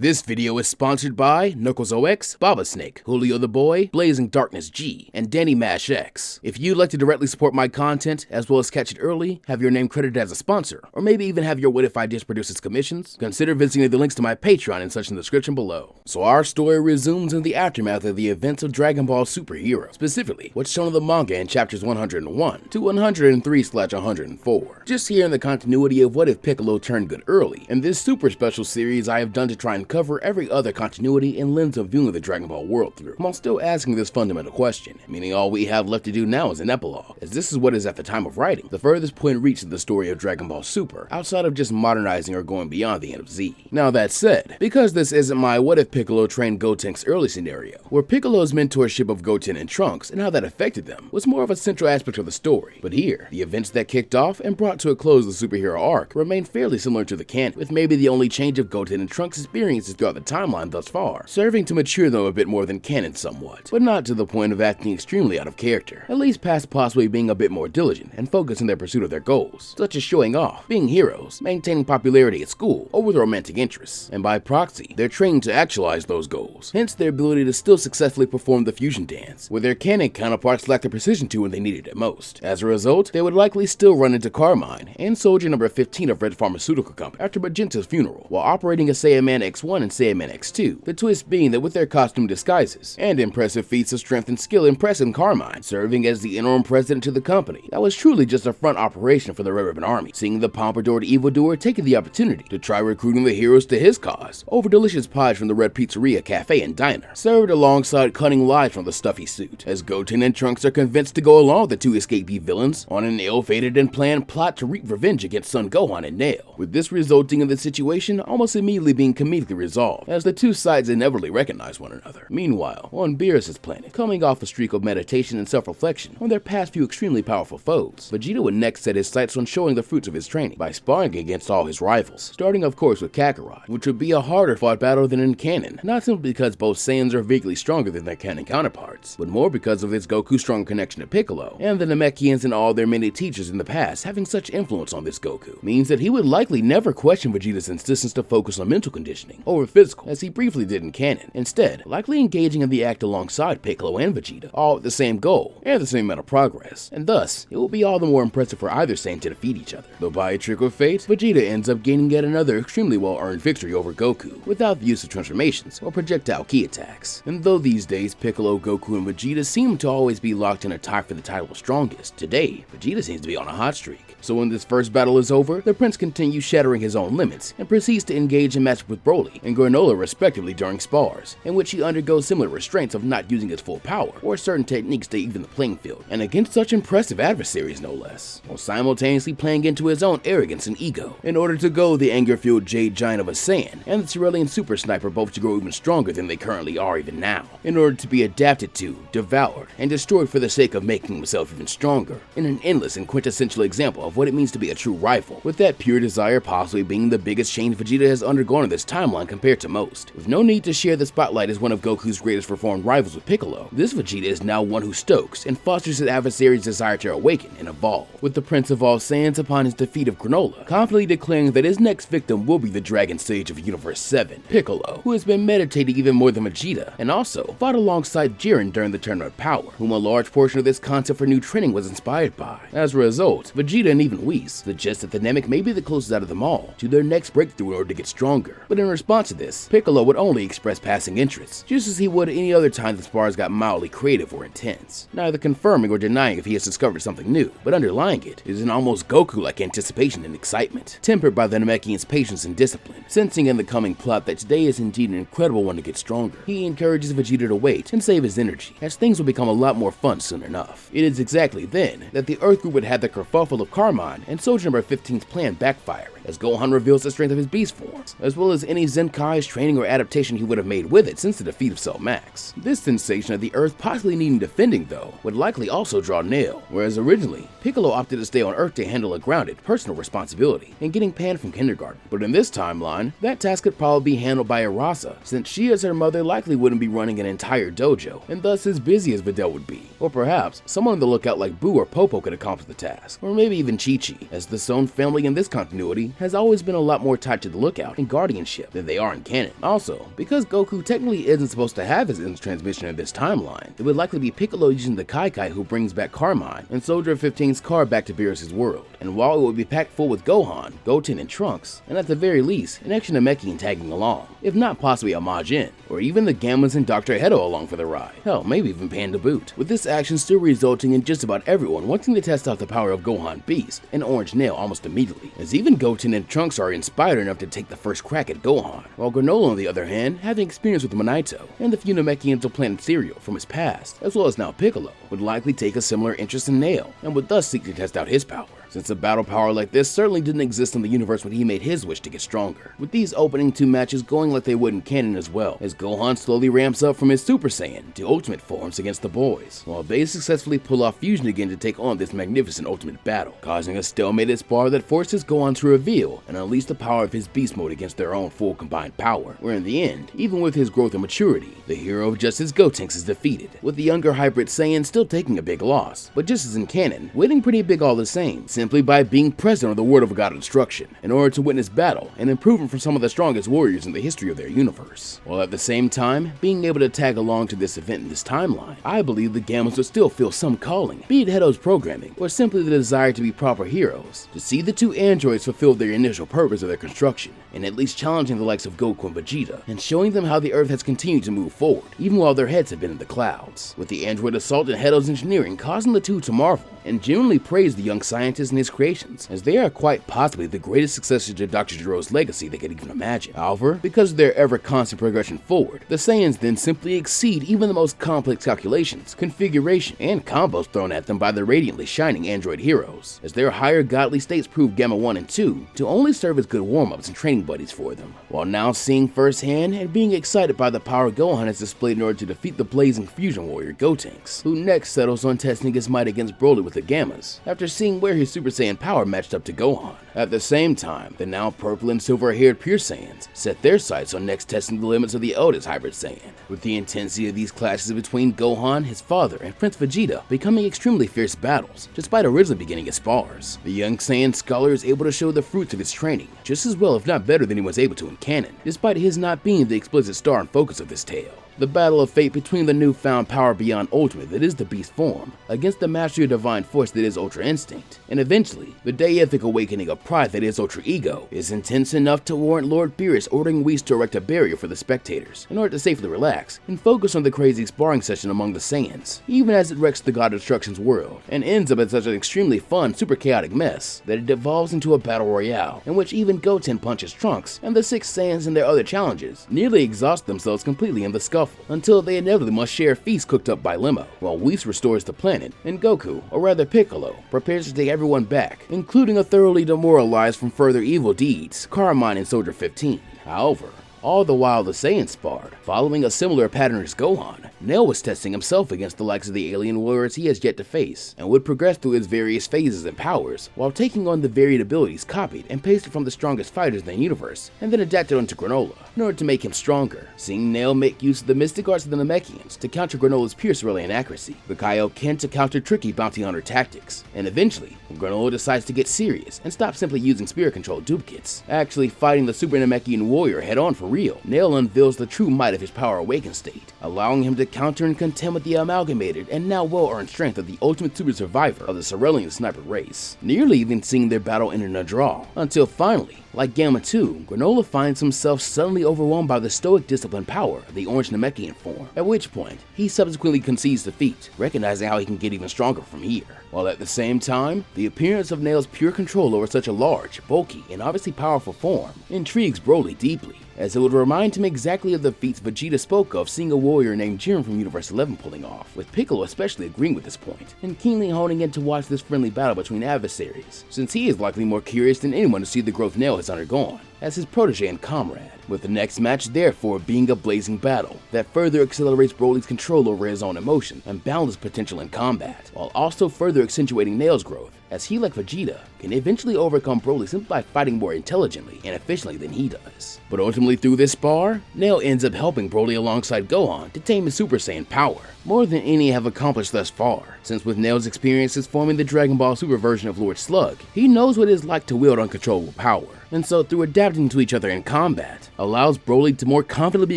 This video is sponsored by KnucklesOX, Baba Snake, Julio the Boy, Blazing Darkness G, and Danny Mash X. If you'd like to directly support my content, as well as catch it early, have your name credited as a sponsor, or maybe even have your What If Ideas produce its commissions, consider visiting the links to my Patreon and such in the description below. So our story resumes in the aftermath of the events of Dragon Ball Super Hero, specifically what's shown in the manga in chapters 101 to 103/104. Just here in the continuity of what if Piccolo turned good early. In this super special series I have done to try and cover every other continuity and lens of viewing the Dragon Ball world through, while still asking this fundamental question, meaning all we have left to do now is an epilogue, as this is what is at the time of writing the furthest point reached in the story of Dragon Ball Super, outside of just modernizing or going beyond the end of Z. Now that said, because this isn't my what if Piccolo trained Gotenks early scenario, where Piccolo's mentorship of Goten and Trunks and how that affected them was more of a central aspect of the story, but here, the events that kicked off and brought to a close the superhero arc remain fairly similar to the canon, with maybe the only change of Goten and Trunks' experiences throughout the timeline thus far, serving to mature them a bit more than canon somewhat, but not to the point of acting extremely out of character, at least past possibly being a bit more diligent and focused in their pursuit of their goals, such as showing off, being heroes, maintaining popularity at school, or with romantic interests, and by proxy, they're trained to actualize those goals, hence their ability to still successfully perform the fusion dance, where their canon counterparts lacked the precision to when they needed it most. As a result, they would likely still run into Carmine and Soldier number 15 of Red Pharmaceutical Company after Magenta's funeral, while operating as Saiyaman X1 and Saiyaman X2, the twist being that with their costume disguises and impressive feats of strength and skill impressing Carmine, serving as the interim president to the company, that was truly just a front operation for the Red Ribbon Army, seeing the pompadour evildoer taking the opportunity to try recruiting the heroes to his cause over delicious pies from the Red Pizzeria Cafe and Diner, served alongside cunning lies from the stuffy suit, as Goten and Trunks are convinced to go along with the two escapee villains on an ill-fated and planned plot to wreak revenge against Son Gohan and Nail, with this resulting in the situation almost immediately being comedically resolved, as the two sides inevitably recognize one another. Meanwhile, on Beerus' planet, coming off a streak of meditation and self-reflection on their past few extremely powerful foes, Vegeta would next set his sights on showing the fruits of his training by sparring against all his rivals, starting of course with Kakarot, which would be a harder fought battle than in canon, not simply because both Saiyans are vaguely stronger than their canon counterparts, but more because of his Goku's strong connection to Piccolo, and the Namekians and all their many teachers in the past having such influence on this Goku, means that he would likely never question Vegeta's insistence to focus on mental conditioning over physical, as he briefly did in canon, instead likely engaging in the act alongside Piccolo and Vegeta, all with the same goal and the same amount of progress, and thus it will be all the more impressive for either Saiyan to defeat each other. Though by a trick of fate, Vegeta ends up gaining yet another extremely well-earned victory over Goku, without the use of transformations or projectile ki attacks. And though these days Piccolo, Goku, and Vegeta seem to always be locked in a tie for the title of strongest, today Vegeta seems to be on a hot streak. So when this first battle is over, the Prince continues shattering his own limits and proceeds to engage in matchup with Broly and Granola respectively during spars, in which he undergoes similar restraints of not using his full power or certain techniques to even the playing field, and against such impressive adversaries no less, while simultaneously playing into his own arrogance and ego, in order to go the anger-fueled Jade Giant of a Saiyan and the Cerulean Super Sniper both to grow even stronger than they currently are even now, in order to be adapted to, devoured, and destroyed for the sake of making himself even stronger, in an endless and quintessential example of what it means to be a true rival, with that pure desire possibly being the biggest change Vegeta has undergone in this timeline compared to most. With no need to share the spotlight as one of Goku's greatest reformed rivals with Piccolo, this Vegeta is now one who stokes and fosters his adversary's desire to awaken and evolve, with the Prince of all Saiyans upon his defeat of Granola, confidently declaring that his next victim will be the Dragon Sage of Universe 7, Piccolo, who has been meditating even more than Vegeta, and also fought alongside Jiren during the Tournament of Power, whom a large portion of this concept for new training was inspired by. As a result, Vegeta and even Whis suggest that the Namek may be the closest out of them all to their next breakthrough in order to get stronger, but in response to this, Piccolo would only express passing interest, just as he would any other time the spars got mildly creative or intense, neither confirming or denying if he has discovered something new, but underlying it is an almost Goku-like anticipation and excitement, tempered by the Namekian's patience and discipline. Sensing in the coming plot that today is indeed an incredible one to get stronger, he encourages Vegeta to wait and save his energy, as things will become a lot more fun soon enough. It is exactly then that the Earth Group would have the kerfuffle of Carmine and Soldier number 15's plan backfiring, as Gohan reveals the strength of his beast forms, as well as any Zenkai's training or adaptation he would have made with it since the defeat of Cell Max. This sensation of the Earth possibly needing defending, though, would likely also draw Nail, whereas originally, Piccolo opted to stay on Earth to handle a grounded, personal responsibility and getting panned from kindergarten. But in this timeline, that task could probably be handled by Arasa, since she as her mother likely wouldn't be running an entire dojo, and thus as busy as Videl would be. Or perhaps, someone on the lookout like Boo or Popo could accomplish the task, or maybe even Chi-Chi, as the Son family in this continuity has always been a lot more tied to the lookout and guardianship than they are in canon. Also, because Goku technically isn't supposed to have his instant transmission in this timeline, it would likely be Piccolo using the Kai who brings back Carmine and Soldier 15's car back to Beerus' world. And while it would be packed full with Gohan, Goten, and Trunks, and at the very least, an extra Namekian tagging along, if not possibly a Majin, or even the Gammas and Dr. Hedo along for the ride. Hell, maybe even Pan to boot. With this action still resulting in just about everyone wanting to test out the power of Gohan Beast and Orange Nail almost immediately, as even Goten and Trunks are inspired enough to take the first crack at Gohan, while Granola on the other hand, having experience with Monito and the few Namekians of Planet Cereal from his past, as well as now Piccolo, would likely take a similar interest in Nail, and would thus seek to test out his power, since a battle power like this certainly didn't exist in the universe when he made his wish to get stronger. With these opening two matches going like they would in canon as well, as Gohan slowly ramps up from his Super Saiyan to Ultimate forms against the boys, while they successfully pull off fusion again to take on this magnificent Ultimate battle, causing a stalemated spar that forces Gohan to reveal and unleash the power of his beast mode against their own full combined power, where in the end, even with his growth and maturity, the hero of justice Gotenks is defeated, with the younger hybrid Saiyan still taking a big loss, but just as in canon, winning pretty big all the same, simply by being present on the word of a god of destruction, in order to witness battle and improving from some of the strongest warriors in the history of their universe. While at the same time, being able to tag along to this event in this timeline, I believe the Gammas would still feel some calling, be it Hedo's programming, or simply the desire to be proper heroes, to see the two androids fulfill their initial purpose of their construction, and at least challenging the likes of Goku and Vegeta, and showing them how the Earth has continued to move forward, even while their heads have been in the clouds, with the android assault and Hedo's engineering causing the two to marvel, and genuinely praise the young scientist and his creations, as they are quite possibly the greatest successors to Dr. Gero's legacy they could even imagine. However, because of their ever-constant progression forward, the Saiyans then simply exceed even the most complex calculations, configuration, and combos thrown at them by the radiantly shining android heroes, as their higher godly states prove Gamma 1 and 2 to only serve as good warm-ups and training buddies for them, while now seeing firsthand and being excited by the power Gohan has displayed in order to defeat the blazing fusion warrior Gotenks, who next settles on testing his might against Broly with the Gammas, after seeing where his Super Saiyan power matched up to Gohan. At the same time, the now purple and silver-haired Pure Saiyans set their sights on next testing the limits of the eldest hybrid Saiyan, with the intensity of these clashes between Gohan, his father, and Prince Vegeta becoming extremely fierce battles, despite originally beginning as spars. The young Saiyan scholar is able to show the fruits of his training, just as well if not better than he was able to in canon, despite his not being the explicit star and focus of this tale. The battle of fate between the newfound power beyond ultimate that is the beast form, against the mastery of divine force that is Ultra Instinct, and eventually, the deific awakening of pride that is Ultra Ego, is intense enough to warrant Lord Beerus ordering Whis to erect a barrier for the spectators, in order to safely relax, and focus on the crazy sparring session among the Saiyans, even as it wrecks the God of Destruction's world, and ends up in such an extremely fun, super chaotic mess, that it devolves into a battle royale, in which even Goten punches Trunks, and the 6 Saiyans and their other challenges nearly exhaust themselves completely in the scuffle, until they inevitably must share a feast cooked up by Limo, while Whis restores the planet, and Goku, or rather Piccolo, prepares to take everyone back, including a thoroughly demoralized from further evil deeds, Carmine and Soldier 15. However, all the while the Saiyans sparred, following a similar pattern as Gohan, Nail was testing himself against the likes of the alien warriors he has yet to face, and would progress through his various phases and powers, while taking on the varied abilities copied and pasted from the strongest fighters in the universe, and then adapted onto Granola, in order to make him stronger, seeing Nail make use of the mystic arts of the Namekians to counter Granola's pure Cerulean accuracy, the Kaioken to counter tricky bounty hunter tactics, and eventually, when Granola decides to get serious and stop simply using spirit-controlled duplicates, actually fighting the Super Namekian warrior head-on for real, Nail unveils the true might of his power awakened state, allowing him to counter and contend with the amalgamated and now well-earned strength of the ultimate super survivor of the Cerulean sniper race, nearly even seeing their battle end in a draw, until finally, like Gamma 2, Granola finds himself suddenly overwhelmed by the stoic disciplined power of the Orange Namekian Form, at which point, he subsequently concedes defeat, recognizing how he can get even stronger from here. While at the same time, the appearance of Nail's pure control over such a large, bulky, and obviously powerful form intrigues Broly deeply, as it would remind him exactly of the feats Vegeta spoke of seeing a warrior named Jiren from Universe 11 pulling off, with Piccolo especially agreeing with this point, and keenly honing in to watch this friendly battle between adversaries, since he is likely more curious than anyone to see the growth Nail has undergone, as his protege and comrade, with the next match therefore being a blazing battle that further accelerates Broly's control over his own emotion and boundless potential in combat, while also further accentuating Nail's growth, as he, like Vegeta, can eventually overcome Broly simply by fighting more intelligently and efficiently than he does. But ultimately through this spar, Nail ends up helping Broly alongside Gohan to tame his Super Saiyan power, more than any have accomplished thus far, since with Nail's experiences forming the Dragon Ball Super version of Lord Slug, he knows what it is like to wield uncontrollable power, and so through adapting to each other in combat, allows Broly to more confidently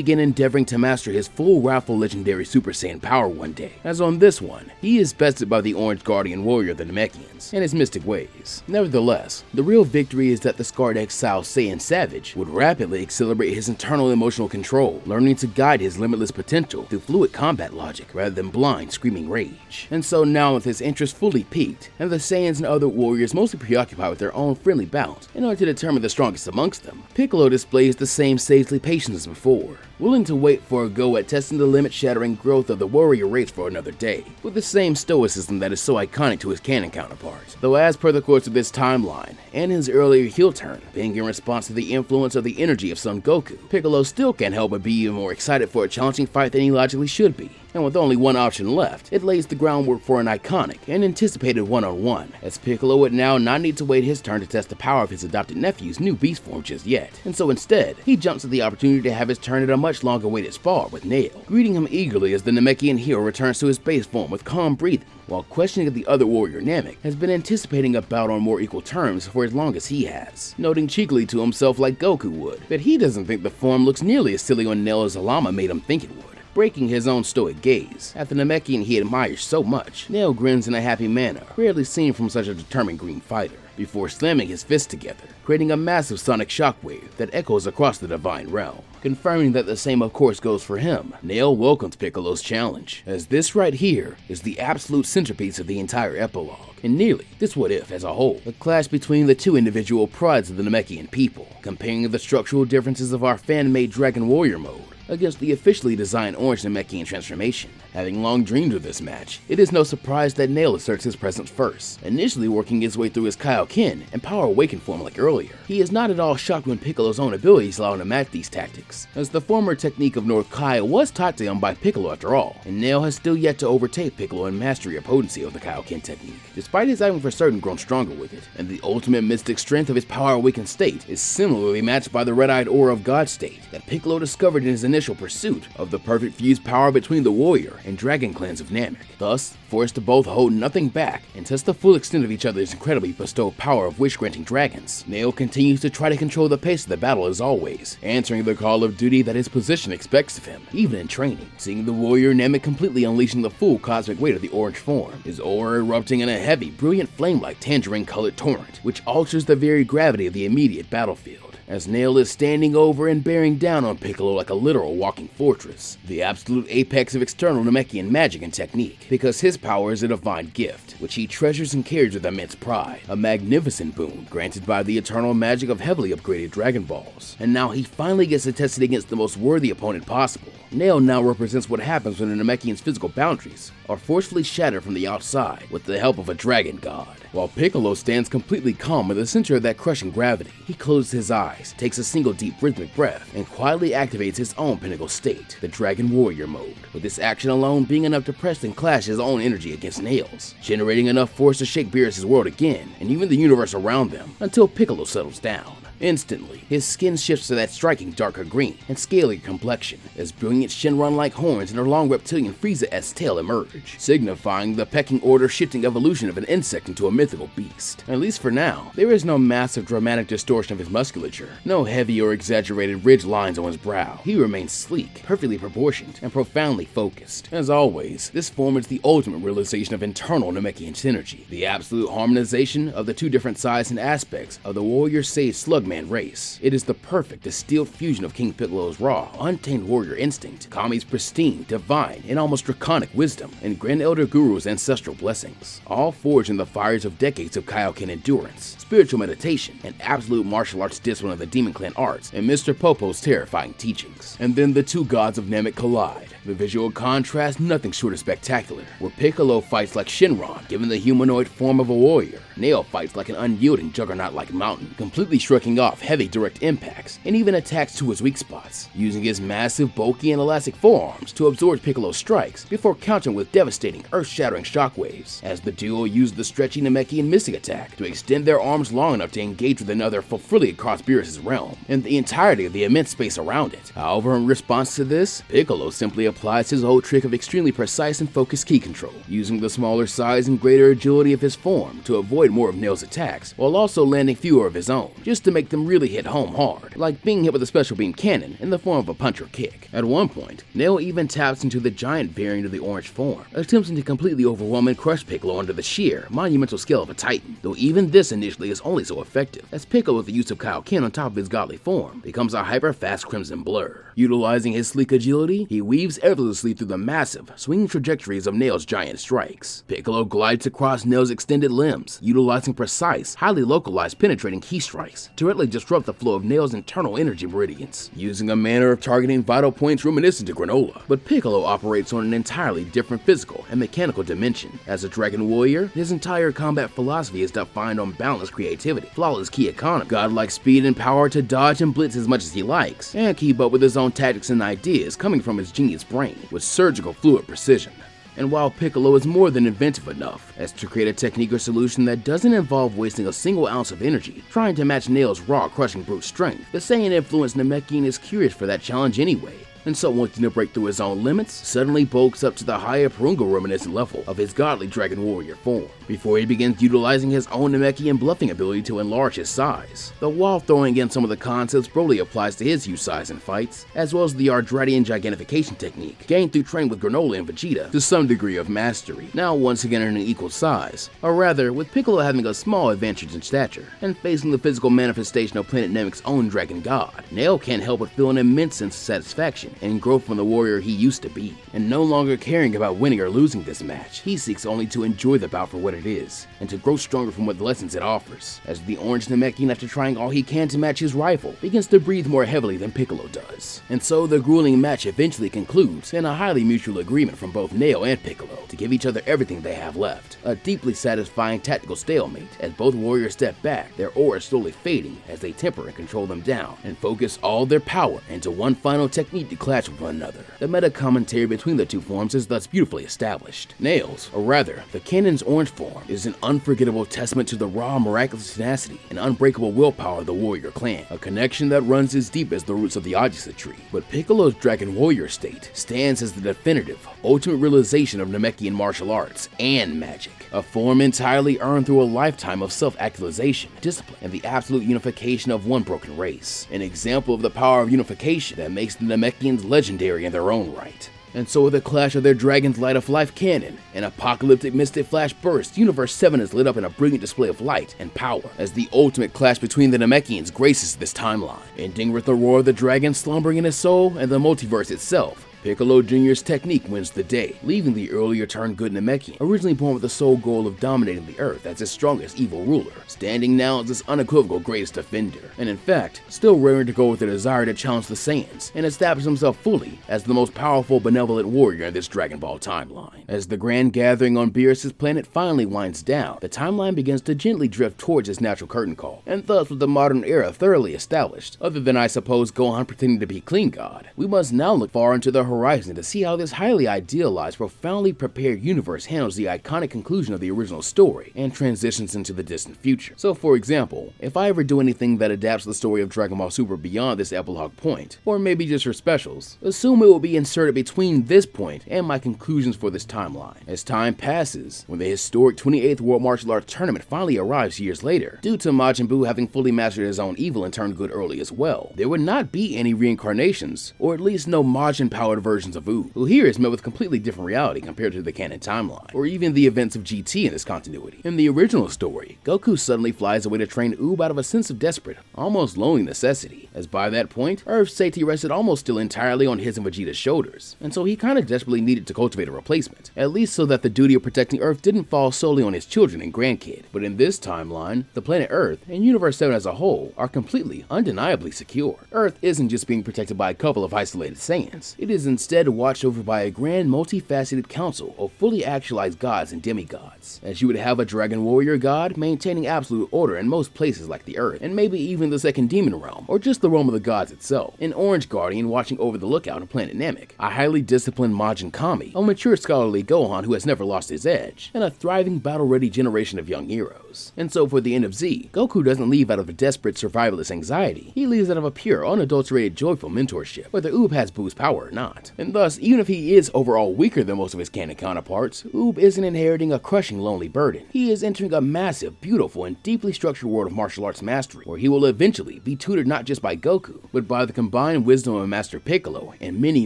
begin endeavoring to master his full rightful legendary Super Saiyan power one day, as on this one, he is bested by the Orange Guardian Warrior of the Namekians and his mystic ways. Nevertheless, the real victory is that the scarred exile Saiyan Savage would rapidly accelerate his internal emotional control, learning to guide his limitless potential through fluid combat logic rather than blind screaming rage. And so now with his interest fully peaked, and the Saiyans and other warriors mostly preoccupied with their own friendly bout in order to determine the strongest amongst them, Piccolo displays the same sagely patience as before, willing to wait for a go at testing the limit-shattering growth of the warrior race for another day, with the same stoicism that is so iconic to his canon counterpart. Though as per the course of this timeline, and his earlier heel turn being in response to the influence of the energy of Son Goku, Piccolo still can't help but be even more excited for a challenging fight than he logically should be. And with only one option left, it lays the groundwork for an iconic and anticipated one-on-one, as Piccolo would now not need to wait his turn to test the power of his adopted nephew's new beast form just yet, and so instead, he jumps at the opportunity to have his turn at a much longer-awaited spar with Nail, greeting him eagerly as the Namekian hero returns to his base form with calm breathing, while questioning if the other warrior Namek has been anticipating a bout on more equal terms for as long as he has, noting cheekily to himself like Goku would, that he doesn't think the form looks nearly as silly on Nail as Alama made him think it would. Breaking his own stoic gaze at the Namekian he admires so much, Nail grins in a happy manner, rarely seen from such a determined green fighter, before slamming his fists together, creating a massive sonic shockwave that echoes across the divine realm. Confirming that the same of course goes for him, Nail welcomes Piccolo's challenge, as this right here is the absolute centerpiece of the entire epilogue, and nearly this what if as a whole, the clash between the two individual prides of the Namekian people, comparing the structural differences of our fan-made Dragon-Warrior mode against the officially designed Orange Namekian transformation. Having long dreamed of this match, it is no surprise that Nail asserts his presence first, initially working his way through his Kaioken and Power Awakened form like earlier. He is not at all shocked when Piccolo's own abilities allow him to match these tactics, as the former technique of North Kai was taught to him by Piccolo after all, and Nail has still yet to overtake Piccolo in mastery or potency of the Kaioken technique, despite his having for certain grown stronger with it, and the ultimate mystic strength of his Power Awakened state is similarly matched by the red-eyed aura of God state that Piccolo discovered in his initial pursuit of the perfect fused power between the warrior and dragon clans of Namek, thus forced to both hold nothing back and test the full extent of each other's incredibly bestowed power of wish-granting dragons. Nail continues to try to control the pace of the battle as always, answering the call of duty that his position expects of him, even in training, seeing the warrior Namek completely unleashing the full cosmic weight of the orange form, his aura erupting in a heavy, brilliant flame-like tangerine-colored torrent, which alters the very gravity of the immediate battlefield, as Nail is standing over and bearing down on Piccolo like a literal walking fortress, the absolute apex of external Namekian magic and technique, because his power is a divine gift, which he treasures and carries with immense pride, a magnificent boon granted by the eternal magic of heavily upgraded Dragon Balls, and now he finally gets to test it against the most worthy opponent possible. Nail now represents what happens when the Namekian's physical boundaries are forcefully shattered from the outside with the help of a dragon god, while Piccolo stands completely calm in the center of that crushing gravity. He closes his eyes, takes a single deep rhythmic breath, and quietly activates his own pinnacle state, the Dragon-Warrior mode, with this action alone being enough to press and clash his own energy against Nail's, generating enough force to shake Beerus' world again, and even the universe around them, until Piccolo settles down. Instantly, his skin shifts to that striking darker green and scaly complexion, as brilliant Shenron-like horns and her long reptilian Frieza-esque tail emerge, signifying the pecking order shifting evolution of an insect into a mythical beast. At least for now, there is no massive dramatic distortion of his musculature, no heavy or exaggerated ridge lines on his brow. He remains sleek, perfectly proportioned, and profoundly focused. As always, this form is the ultimate realization of internal Namekian synergy, the absolute harmonization of the two different sides and aspects of the warrior sage slugman race. It is the perfect distilled fusion of King Piccolo's raw, untamed warrior instinct, Kami's pristine, divine, and almost draconic wisdom, and Grand Elder Guru's ancestral blessings, all forged in the fires of decades of Kaioken endurance, spiritual meditation, and absolute martial arts discipline of the Demon Clan arts, and Mr. Popo's terrifying teachings. And then the two gods of Namek collide. The visual contrast nothing short of spectacular, where Piccolo fights like Shenron, given the humanoid form of a warrior. Nail fights like an unyielding juggernaut-like mountain, completely shrugging off heavy direct impacts, and even attacks to his weak spots, using his massive, bulky, and elastic forearms to absorb Piccolo's strikes, before countering with devastating, earth-shattering shockwaves, as the duo use the stretchy Namekian Mystic attack to extend their arms long enough to engage with another fully across Beerus' realm, and the entirety of the immense space around it. However, in response to this, Piccolo simply applies his old trick of extremely precise and focused key control, using the smaller size and greater agility of his form to avoid avoid more of Nail's attacks, while also landing fewer of his own, just to make them really hit home hard, like being hit with a special beam cannon in the form of a punch or kick. At one point, Nail even taps into the giant variant of the Orange form, attempting to completely overwhelm and crush Piccolo under the sheer, monumental scale of a Titan, though even this initially is only so effective, as Piccolo with the use of Kaioken on top of his godly form becomes a hyper-fast crimson blur. Utilizing his sleek agility, he weaves effortlessly through the massive, swinging trajectories of Nail's giant strikes. Piccolo glides across Nail's extended limbs, utilizing precise, highly localized penetrating key strikes to directly disrupt the flow of Nail's internal energy meridians, using a manner of targeting vital points reminiscent to Granola. But Piccolo operates on an entirely different physical and mechanical dimension. As a Dragon Warrior, his entire combat philosophy is defined on balanced creativity, flawless key economy, godlike speed and power to dodge and blitz as much as he likes, and keep up with his own tactics and ideas coming from his genius brain with surgical fluid precision. And while Piccolo is more than inventive enough as to create a technique or solution that doesn't involve wasting a single ounce of energy trying to match Nail's raw, crushing brute strength, the Saiyan-influenced Namekian is curious for that challenge anyway, and so wanting to break through his own limits, suddenly bulks up to the higher Purunga reminiscent level of his godly Dragon-Warrior form, before he begins utilizing his own Namekian bluffing ability to enlarge his size, though while throwing in some of the concepts Broly applies to his huge size in fights, as well as the Ardradian gigantification technique, gained through training with Granola and Vegeta to some degree of mastery, now once again in an equal size, or rather, with Piccolo having a small advantage in stature, and facing the physical manifestation of Planet Namek's own Dragon God, Nail can't help but feel an immense sense of satisfaction and growth from the warrior he used to be, and no longer caring about winning or losing this match, he seeks only to enjoy the bout for what it is, and to grow stronger from what the lessons it offers, as the Orange Namekian, after trying all he can to match his rival, begins to breathe more heavily than Piccolo does. And so the grueling match eventually concludes in a highly mutual agreement from both Nail and Piccolo to give each other everything they have left, a deeply satisfying tactical stalemate as both warriors step back, their auras slowly fading as they temper and control them down, and focus all their power into one final technique to clash with one another. The meta commentary between the two forms is thus beautifully established. Nail's, or rather, the canon's Orange form, is an unforgettable testament to the raw, miraculous tenacity and unbreakable willpower of the warrior clan, a connection that runs as deep as the roots of the Ajisa tree. But Piccolo's Dragon Warrior state stands as the definitive, ultimate realization of Namekian martial arts and magic, a form entirely earned through a lifetime of self-actualization, discipline, and the absolute unification of one broken race, an example of the power of unification that makes the Namekians legendary in their own right. And so with the clash of their Dragon's Light of Life cannon, an apocalyptic mystic flash burst, Universe 7 is lit up in a brilliant display of light and power, as the ultimate clash between the Namekians graces this timeline, ending with the roar of the dragon slumbering in his soul and the multiverse itself. Piccolo Jr.'s technique wins the day, leaving the earlier turned good Namekian, originally born with the sole goal of dominating the Earth as its strongest evil ruler, standing now as its unequivocal greatest defender, and in fact, still raring to go with the desire to challenge the Saiyans and establish himself fully as the most powerful benevolent warrior in this Dragon Ball timeline. As the grand gathering on Beerus' planet finally winds down, the timeline begins to gently drift towards its natural curtain call, and thus with the modern era thoroughly established, other than I suppose Gohan pretending to be Clean God, we must now look far into the horizon to see how this highly idealized, profoundly prepared universe handles the iconic conclusion of the original story and transitions into the distant future. So for example, if I ever do anything that adapts the story of Dragon Ball Super beyond this epilogue point, or maybe just for specials, assume it will be inserted between this point and my conclusions for this timeline. As time passes, when the historic 28th World Martial Arts Tournament finally arrives years later, due to Majin Buu having fully mastered his own evil and turned good early as well, there would not be any reincarnations, or at least no Majin-powered versions of Buu, who here is met with completely different reality compared to the canon timeline, or even the events of GT in this continuity. In the original story, Goku suddenly flies away to train Oob out of a sense of desperate, almost lonely necessity, as by that point, Earth's safety rested almost still entirely on his and Vegeta's shoulders, and so he kinda desperately needed to cultivate a replacement, at least so that the duty of protecting Earth didn't fall solely on his children and grandkid. But in this timeline, the planet Earth, and Universe 7 as a whole, are completely, undeniably secure. Earth isn't just being protected by a couple of isolated Saiyans, it is instead watched over by a grand multifaceted council of fully actualized gods and demigods, as you would have a Dragon Warrior god maintaining absolute order in most places like the Earth, and maybe even the second demon realm, or just the realm of the gods itself, an Orange Guardian watching over the lookout on planet Namek, a highly disciplined Majin Kami, a mature scholarly Gohan who has never lost his edge, and a thriving battle-ready generation of young heroes. was. And so for the end of Z, Goku doesn't leave out of a desperate survivalist anxiety. He leaves out of a pure, unadulterated, joyful mentorship, whether Oob has Boo's power or not. And thus, even if he is overall weaker than most of his canon counterparts, Oob isn't inheriting a crushing, lonely burden. He is entering a massive, beautiful, and deeply structured world of martial arts mastery, where he will eventually be tutored not just by Goku, but by the combined wisdom of Master Piccolo and many,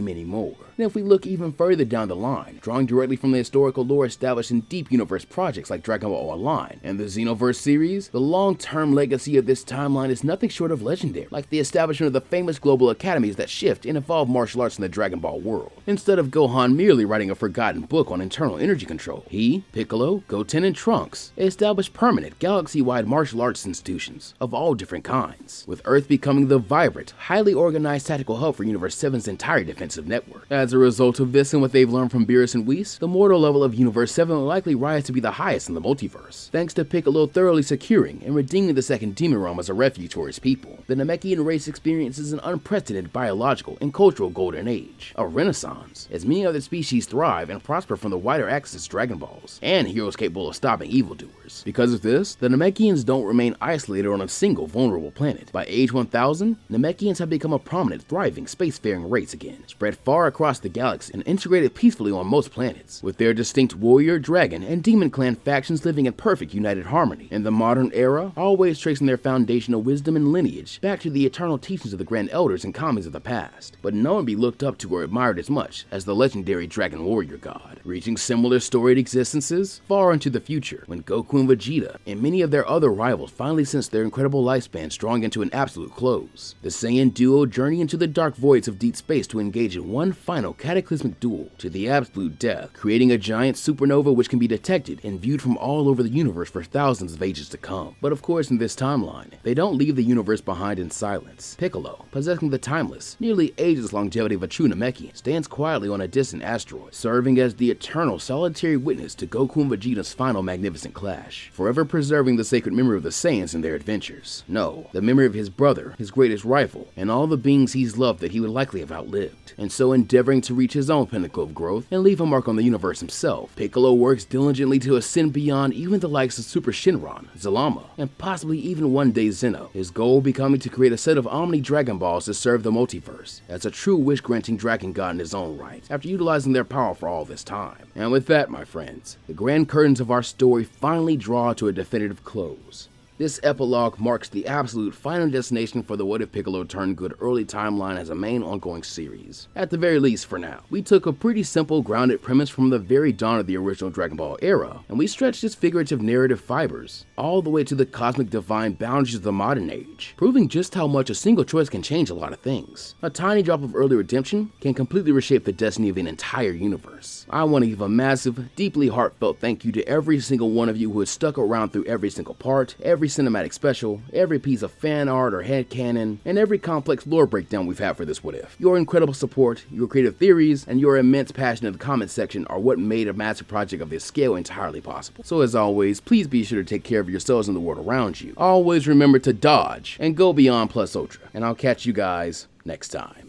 many more. And if we look even further down the line, drawing directly from the historical lore established in deep universe projects like Dragon Ball Online and the Xenoverse series, the long-term legacy of this timeline is nothing short of legendary, like the establishment of the famous global academies that shift and evolve martial arts in the Dragon Ball world. Instead of Gohan merely writing a forgotten book on internal energy control, he, Piccolo, Goten, and Trunks established permanent, galaxy-wide martial arts institutions of all different kinds, with Earth becoming the vibrant, highly organized tactical hub for Universe 7's entire defensive network. As a result of this and what they've learned from Beerus and Whis, the mortal level of Universe 7 will likely rise to be the highest in the multiverse, thanks to Piccolo thoroughly securing and redeeming the second demon realm as a refuge for his people. The Namekian race experiences an unprecedented biological and cultural golden age, a renaissance, as many other species thrive and prosper from the wider access to Dragon Balls, and heroes capable of stopping evildoers. Because of this, the Namekians don't remain isolated on a single vulnerable planet. By age 1000, Namekians have become a prominent, thriving, spacefaring race again, spread far across the galaxy and integrated peacefully on most planets, with their distinct warrior, dragon, and demon clan factions living in perfect united harmony. In the modern era, always tracing their foundational wisdom and lineage back to the eternal teachings of the grand elders and kami's of the past, but no one be looked up to or admired as much as the legendary Dragon-Warrior god, reaching similar storied existences far into the future, when Goku and Vegeta and many of their other rivals finally sensed their incredible lifespans drawing into an absolute close. The Saiyan duo journey into the dark voids of deep space to engage in one final cataclysmic duel to the absolute death, creating a giant supernova which can be detected and viewed from all over the universe for thousands of ages to come. But of course, in this timeline, they don't leave the universe behind in silence. Piccolo, possessing the timeless, nearly ageless longevity of a true Namekian, stands quietly on a distant asteroid, serving as the eternal solitary witness to Goku and Vegeta's final magnificent clash, forever preserving the sacred memory of the Saiyans in their adventures. No, the memory of his brother, his greatest rival, and all the beings he's loved that he would likely have outlived. And so endeavoring to reach his own pinnacle of growth and leave a mark on the universe himself, Piccolo works diligently to ascend beyond even the likes of Super Shenron, Zalama, and possibly even one day Zeno, his goal becoming to create a set of Omni Dragon Balls to serve the multiverse, as a true wish-granting dragon god in his own right, after utilizing their power for all this time. And with that, my friends, the grand curtains of our story finally draw to a definitive close. This epilogue marks the absolute final destination for the What If Piccolo Turned Good early timeline as a main ongoing series. At the very least for now. We took a pretty simple, grounded premise from the very dawn of the original Dragon Ball era, and we stretched its figurative narrative fibers all the way to the cosmic divine boundaries of the modern age, proving just how much a single choice can change a lot of things. A tiny drop of early redemption can completely reshape the destiny of an entire universe. I want to give a massive, deeply heartfelt thank you to every single one of you who has stuck around through every single part, every cinematic special, every piece of fan art or headcanon, and every complex lore breakdown we've had for this What If. Your incredible support, your creative theories, and your immense passion in the comment section are what made a massive project of this scale entirely possible. So as always, please be sure to take care of yourselves and the world around you. Always remember to dodge and go beyond plus ultra, and I'll catch you guys next time.